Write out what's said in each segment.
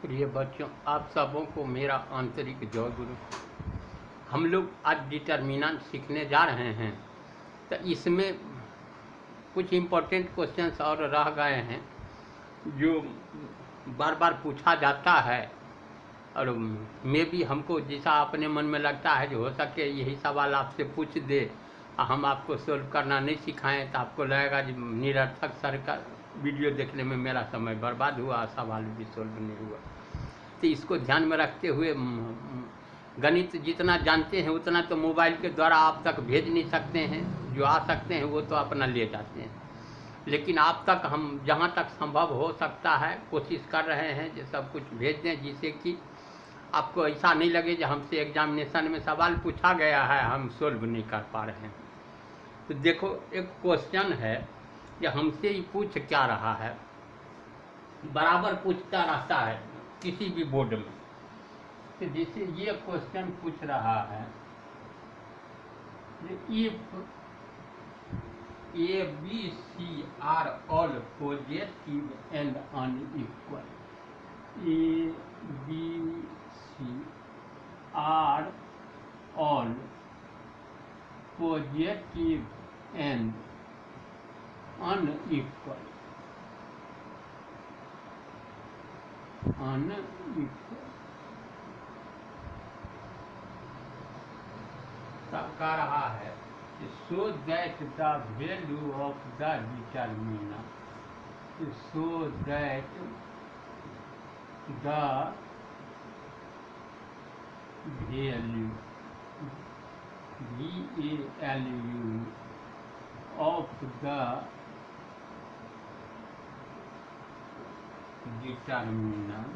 प्रिय बच्चों, आप सबों को मेरा आंतरिक जय गुरु। हम लोग आज डिटर्मिनेंट सीखने जा रहे हैं। तो इसमें कुछ इम्पोर्टेंट क्वेश्चंस और रह गए हैं जो बार बार पूछा जाता है, और मैं भी हमको जैसा अपने मन में लगता है जो हो सके यही सवाल आपसे पूछ दे, हम आपको सोल्व करना नहीं सिखाएं तो आपको लगेगा कि निरर्थक सर का वीडियो देखने में मेरा समय बर्बाद हुआ, सवाल भी सोल्व नहीं हुआ। तो इसको ध्यान में रखते हुए गणित जितना जानते हैं उतना तो मोबाइल के द्वारा आप तक भेज नहीं सकते हैं, जो आ सकते हैं वो तो अपना ले जाते हैं, लेकिन आप तक हम जहाँ तक संभव हो सकता है कोशिश कर रहे हैं कि सब कुछ भेज दें, जिससे कि आपको ऐसा नहीं लगे कि हमसे एग्जामिनेशन में सवाल पूछा गया है हम सोल्व नहीं कर पा रहे हैं। तो देखो, एक क्वेश्चन है कि हमसे ही पूछ क्या रहा है, बराबर पूछता रहता है किसी भी बोर्ड में। तो जैसे ये क्वेश्चन पूछ रहा है, if A B C are all positive and unequal, A B C are all positive and unequal, कह रहा है so that the value of the determinant, so that the value VALU of the determinant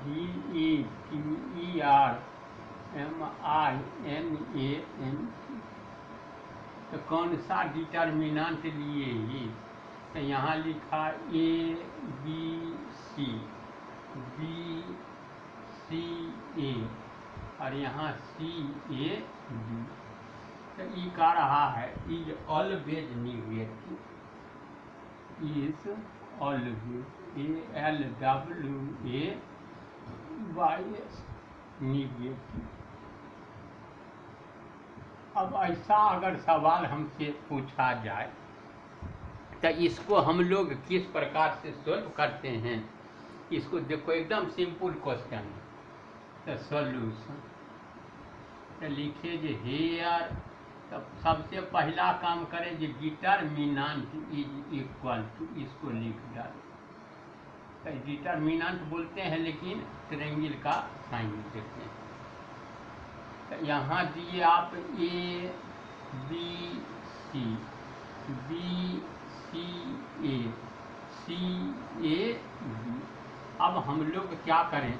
DETERMINANT, तो कौन सा determinant लिए ही, तो यहाँ लिखा ABC, BCA और यहाँ CAB। तो ये कह रहा है is always negative, is always ALWAYS negative. अब ऐसा अगर सवाल हमसे पूछा जाए तो इसको हम लोग किस प्रकार से सोल्व करते हैं, इसको देखो एकदम सिंपल क्वेश्चन है। तो सॉल्यूशन तो लिखिए जे हेयर, तो सबसे पहला काम करें जो डिटर्मिनेंट इज इक्वल टू, इसको लिख डाल। तो डिटर्मिनेंट बोलते हैं लेकिन ट्रायंगल का साइन देते हैं। तो यहाँ दिए आप A B C B C A C A B। अब हम लोग क्या करें,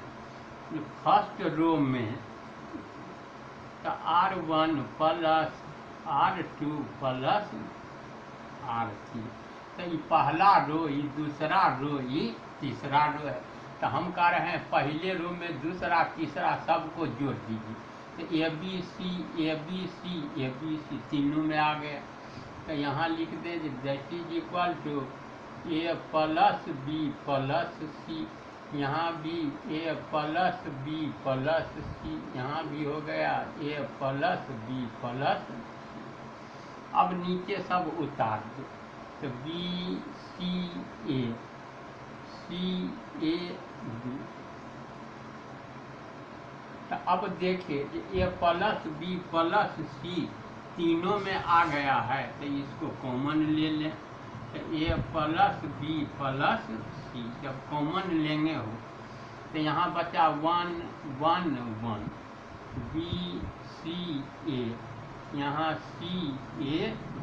फर्स्ट रो में तो R1 plus R2 plus R3, तो ये पहला रो, ये दूसरा रो, ये तीसरा रो है। तो हम कह रहे हैं पहले रो में दूसरा तीसरा सबको जोड़ दीजिए, तो ABC तीनों में आ गया। तो यहाँ लिख दें that is equal to A plus B plus C, यहाँ भी A plus B plus C, यहाँ भी हो गया A plus B plus C। अब नीचे सब उतार दो, तो B C A C A B। तो अब देखिए A plus B plus C तीनों में आ गया है, तो इसको कॉमन ले लें। तो A plus B plus C जब कॉमन लेंगे हो तो यहाँ बचा 1 1 1 B C A, यहाँ C A B।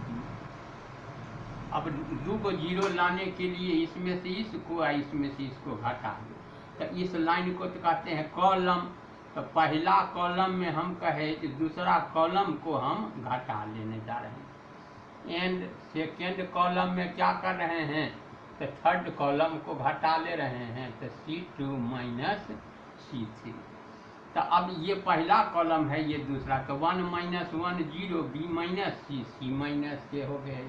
अब दो को जीरो लाने के लिए इसमें से इसको और इसमें से इसको घटा दो, तो इस लाइन को तो कहते हैं कॉलम। तो पहला कॉलम में हम कहे कि दूसरा कॉलम को हम घटा लेने जा रहे हैं, एंड सेकेंड कॉलम में क्या कर रहे हैं, तो थर्ड कॉलम को घटा ले रहे हैं, तो C2 माइनस C3। तो अब ये पहला कॉलम है, ये दूसरा, तो 1 minus 1 0, B minus C, C minus के हो गए।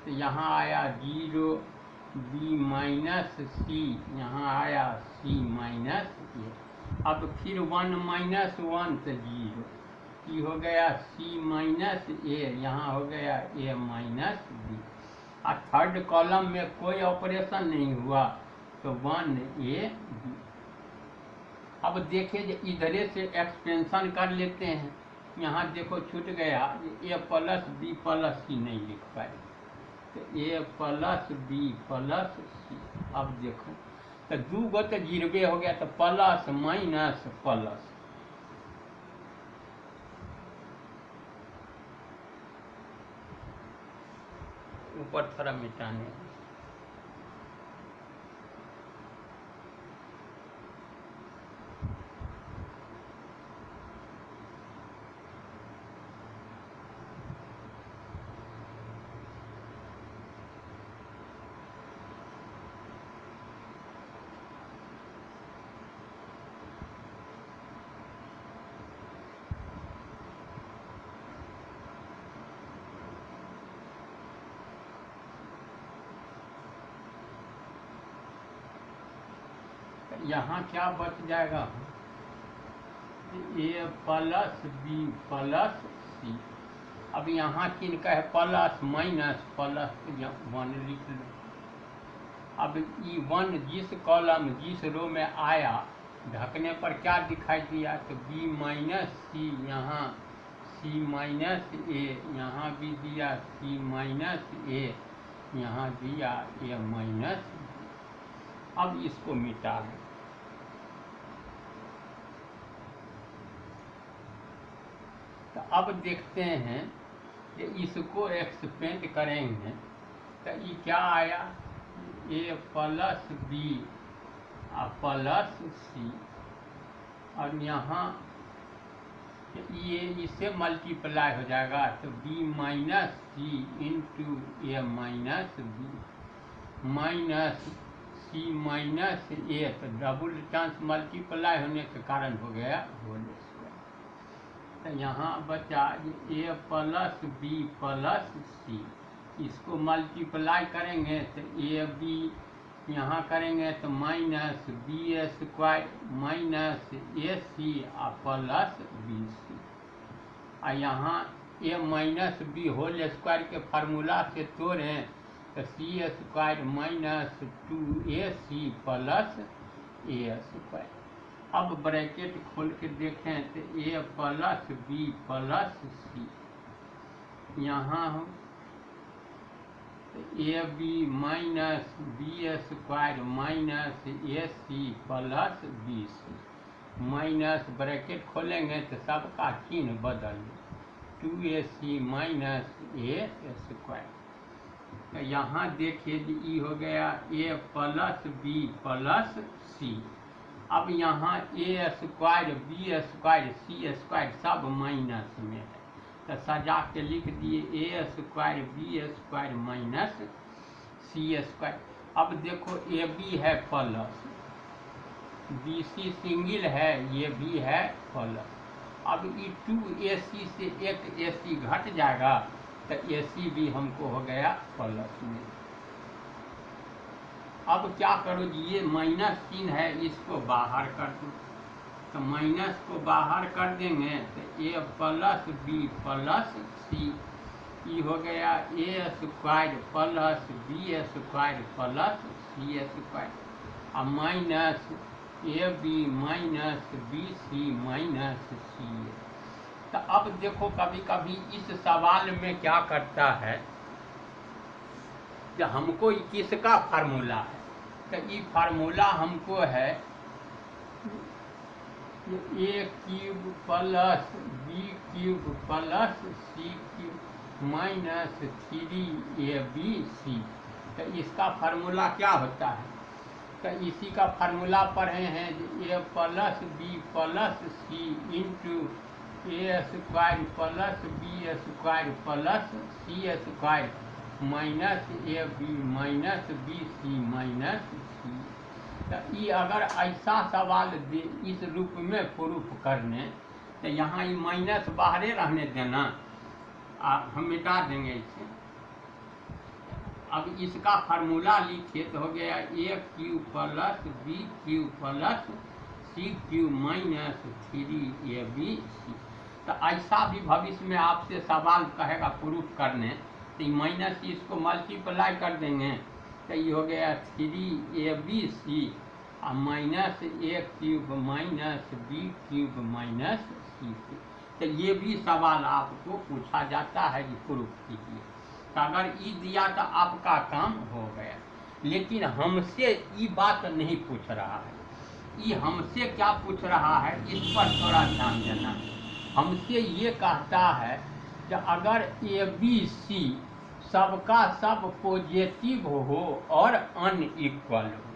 तो यहाँ आया 0 बी माइनस सी, यहाँ आया सी माइनस ए। अब फिर 1 माइनस 1 तो 0, ये हो गया सी माइनस ए, यहाँ हो गया ए माइनस बी। और थर्ड कॉलम में कोई ऑपरेशन नहीं हुआ तो 1 ए बी। अब देखिए इधरे से एक्सपेंशन कर लेते हैं, यहाँ देखो छूट गया, ए प्लस बी प्लस सी नहीं लिख पाए, तो A plus B plus C. अब देखो तो 2 गो तो 0 हो गया, तो प्लस माइनस प्लस, ऊपर थोड़ा मिटाने। यहाँ क्या बच जाएगा, ए प्लस बी प्लस सी। अब यहाँ किनका है, प्लस माइनस प्लस 1 लिख लो। अब ई 1 जिस कॉलम जिस रो में आया, ढकने पर क्या दिखाई दिया, तो बी माइनस सी, यहाँ सी माइनस ए, यहाँ भी दिया सी माइनस ए, यहाँ दिया ए माइनस। अब इसको मिटा दें, तो अब देखते हैं कि इसको एक्सपेंड करेंगे तो ये क्या आया, ए प्लस बी प्लस सी, और यहाँ ये इससे मल्टीप्लाई हो जाएगा, तो बी माइनस सी इंटू ए माइनस बी माइनस सी माइनस ए, तो डबल चांस मल्टीप्लाई होने के कारण हो गया होल स्क्वायर। तो यहाँ बचा A plus B plus C, इसको मल्टीप्लाई करेंगे तो ए बी यहाँ करेंगे तो minus B square minus A C plus B C, और यहाँ A minus B whole square के फार्मूला से तोड़ें तो C square minus 2ac plus A square. अब ब्रैकेट खोल के देखें तो A plus B plus C, यहाँ हम A B minus B square minus A C plus B C, minus bracket खोलेंगे तो सबका चिन्ह बदल 2ac माइनस ए स्क्वायर। तो यहाँ देखिए ई हो गया ए प्लस बी प्लस सी। अब यहाँ ए स्क्वायर बी स्क्वायर सी स्क्वायर सब माइनस में है, तो सजा के लिख दिए ए स्क्वायर बी स्क्वायर माइनस सी स्क्वायर। अब देखो ए बी है प्लस, बी सी सिंगल है, ये भी है प्लस। अब ये 2ac से एक ac घट जाएगा तो ac भी हमको हो गया प्लस में। अब क्या करो जी, ये माइनस चिन्ह है इसको बाहर कर दो, तो माइनस को बाहर कर देंगे तो A plus B plus C, ये हो गया A square plus B square plus C square, और minus A B minus B C minus C. तो अब देखो कभी कभी इस सवाल में क्या करता है कि हमको किसका फार्मूला है, तो ये फार्मूला हमको है A cube plus B cube plus C cube minus 3ab। तो इसका फार्मूला क्या होता है, तो इसी का फार्मूला पढ़े हैं, A plus B plus C into A square plus B square plus C square minus A B minus B C minus C. तो ये अगर ऐसा सवाल दे इस रूप में प्रूफ करने, तो यहाँ ये माइनस बाहरे रहने देना, हम मिटा देंगे इसे। अब इसका फार्मूला लिखिए तो हो गया A cube plus B cube plus C cube minus 3ab C. तो ऐसा भी भविष्य में आपसे सवाल कहेगा प्रूफ करने, तो माइनस इसको मल्टीप्लाई कर देंगे तो ये हो गया 3abc और minus A cube minus B cube minus C. तो ये भी सवाल आपको पूछा जाता है कि प्रूफ कीजिए। तो अगर ई दिया तो आपका काम हो गया। लेकिन हमसे ये बात नहीं पूछ रहा है, ये हमसे क्या पूछ रहा है इस पर थोड़ा ध्यान देना है। हमसे ये कहता है कि अगर ए बी सी सबका सब पॉजिटिव हो और अनइक्वल हो,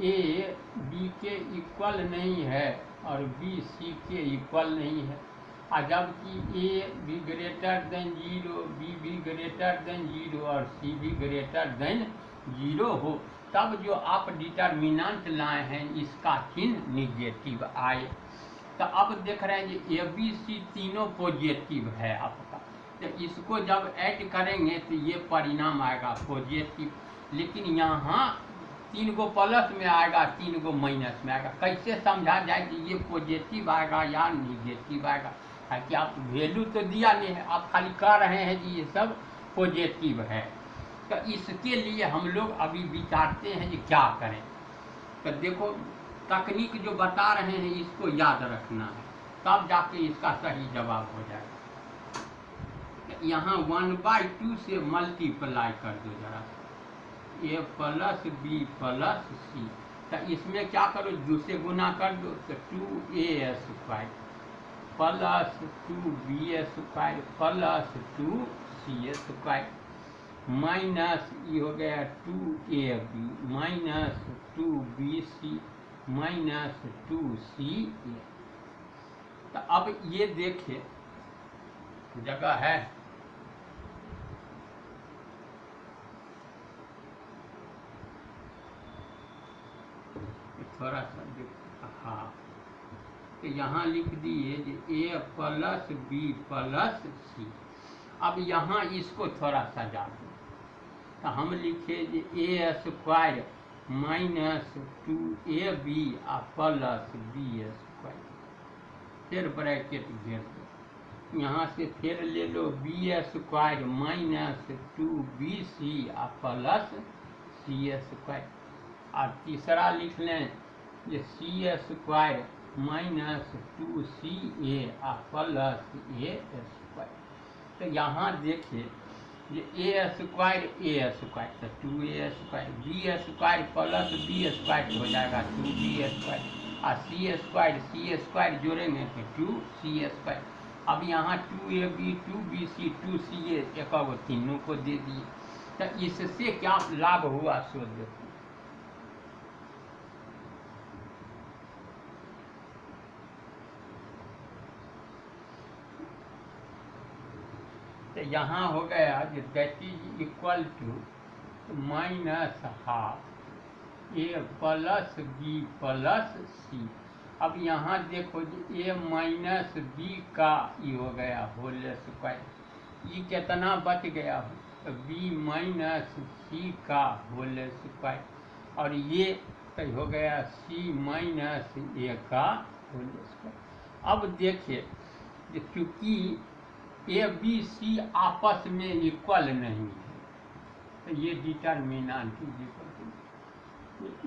ए बी के इक्वल नहीं है और बी सी के इक्वल नहीं है, और जबकि ए भी ग्रेटर देन 0, बी भी ग्रेटर देन 0 और सी भी ग्रेटर देन 0 हो, तब जो आप डिटर्मिनेंट लाए हैं इसका चिन्ह निगेटिव आए। तो अब देख रहे हैं कि ए बी सी तीनों पॉजिटिव है आपका, तो इसको जब ऐड करेंगे तो ये परिणाम आएगा पॉजिटिव। लेकिन यहाँ 3 गो प्लस में आएगा, 3 गो माइनस में आएगा। कैसे समझा जाए कि ये पॉजिटिव आएगा या निगेटिव आएगा? कि आप वैल्यू तो दिया नहीं है, आप खाली कह रहे हैं कि ये सब पॉजिटिव है। तो इसके लिए हम लोग अभी विचारते हैं कि क्या करें। तो देखो तकनीक जो बता रहे हैं इसको याद रखना है, तब जाके इसका सही जवाब हो जाएगा। यहाँ 1/2 से मल्टीप्लाई कर दो जरा, ए प्लस बी प्लस सी। तो इसमें क्या करो, 2 से गुना कर दो तो 2a² plus 2b² plus 2c² minus ये हो गया 2ab minus 2bc minus 2ca। तो अब ये देखिए जगह है, थोड़ा सा हाँ, तो यहाँ लिख दिए ए प्लस बी प्लस सी। अब यहाँ इसको थोड़ा सा जा दो, तो हम लिखे a² minus 2ab plus b², फिर ब्रैकेट घेर दो, यहाँ से फिर ले लो b² minus 2bc plus c², और तीसरा लिख लें ये c² minus 2ca plus a²। तो यहाँ देखिए ये a² तो 2a², b² प्लस b² हो जाएगा 2b² और c² जोड़ेंगे तो 2c²। अब यहाँ 2ab 2bc 2ca एक और तीनों को दे दिए। तो इससे क्या लाभ हुआ सो देखो, तो यहाँ हो गया that is equal to -½ A plus B plus C. अब यहाँ देखो ए माइनस बी का ये हो गया होल स्क्वायर, ये कितना बच गया बी माइनस सी का होल स्क्वायर, और ये हो गया सी माइनस ए का होल स्क्वायर। अब देखिए क्योंकि ए बी सी आपस में इक्वल नहीं है, तो ये determinant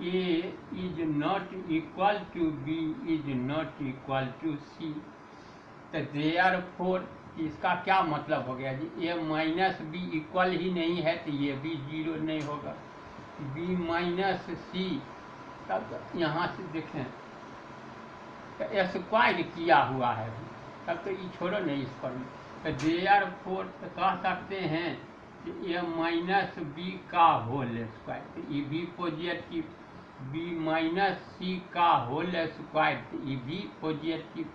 A is not equal to B is not equal to C. तो देयरफॉर इसका क्या मतलब हो गया जी, ए माइनस बी इक्वल ही नहीं है तो ये भी 0 नहीं होगा, बी माइनस सी। तब यहाँ से देखें तो स्क्वायर किया हुआ है, तब तो ये छोड़ो नहीं इस पर। तो देयरफॉर तो कह सकते हैं कि ए माइनस बी का होल स्क्वायर, तो ये भी पॉजिटिव, बी माइनस सी का होल स्क्वायर तो ये भी पॉजिटिव,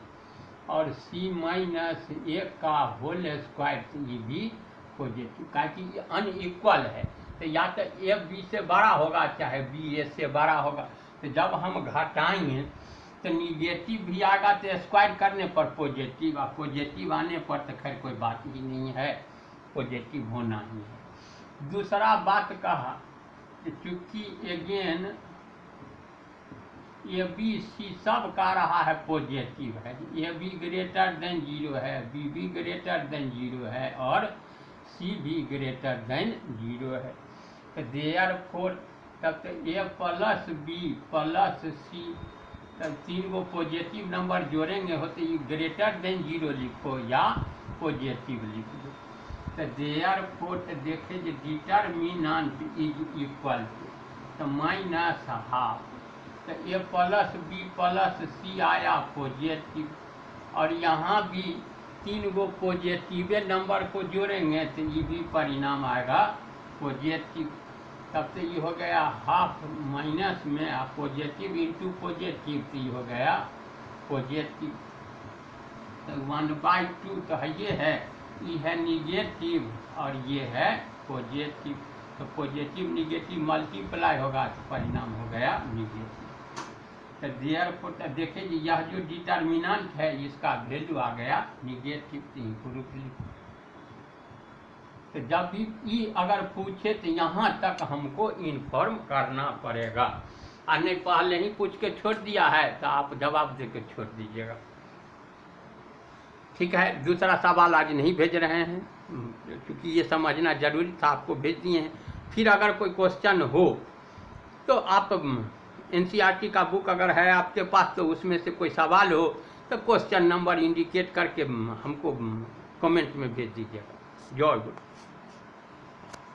और सी माइनस ए का होल स्क्वायर तो ये भी पॉजिटिव, ताकि ये अनइक्वल है। तो या तो ए बी से बड़ा होगा चाहे बी ए से बड़ा होगा। तो जब हम घटाएंगे तो निगेटिव भी आएगा तो स्क्वायर करने पर पॉजिटिव, और पॉजिटिव आने पर तो खैर कोई बात ही नहीं है। पॉजिटिव होना ही है। दूसरा बात कहा कि चूंकि अगेन ए बी सी सब का रहा है पॉजिटिव है, ए बी ग्रेटर देन 0 है, बी भी ग्रेटर देन 0 है और सी भी ग्रेटर देन 0 है। तो देयरफॉर तब तो ए प्लस बी प्लस सी, तब 3 गो पॉजिटिव नंबर जोड़ेंगे हो तो ये ग्रेटर देन 0 लिखो या पॉजिटिव लिख दो। तो देयरफॉर तो देखे जो डिटरमिनेंट इज इक्वल टू तो माइनस हाफ, तो ए प्लस बी प्लस सी आया पॉजिटिव, और यहाँ भी 3 गो पॉजिटिव नंबर को जोड़ेंगे तो ये भी परिणाम आएगा पॉजिटिव। तब तो ये हो गया हाफ माइनस में पॉजिटिव इंटू पॉजिटिव, तो ये हो गया पॉजिटिव। तो 1/2 तो है ये है निगेटिव और ये है पॉजिटिव, तो पॉजिटिव निगेटिव मल्टीप्लाई होगा तो परिणाम हो गया निगेटिव। तो देयरफॉर तो देखिए यह जो डिटरमिनेंट है इसका वैल्यू आ गया निगेटिव, प्रूफ लिखो। तो जब भी ई अगर पूछे तो यहाँ तक हमको इन्फॉर्म करना पड़ेगा, और नहीं पहले ही पूछ के छोड़ दिया है तो आप जवाब दे के छोड़ दीजिएगा। ठीक है, दूसरा सवाल आज नहीं भेज रहे हैं क्योंकि ये समझना जरूरी था, आपको भेज दिए हैं। फिर अगर कोई क्वेश्चन हो तो आप NCERT का बुक अगर है आपके पास तो उसमें से कोई सवाल हो तो क्वेश्चन नंबर इंडिकेट करके हमको कमेंट में भेज दीजिएगा। जय गुरु।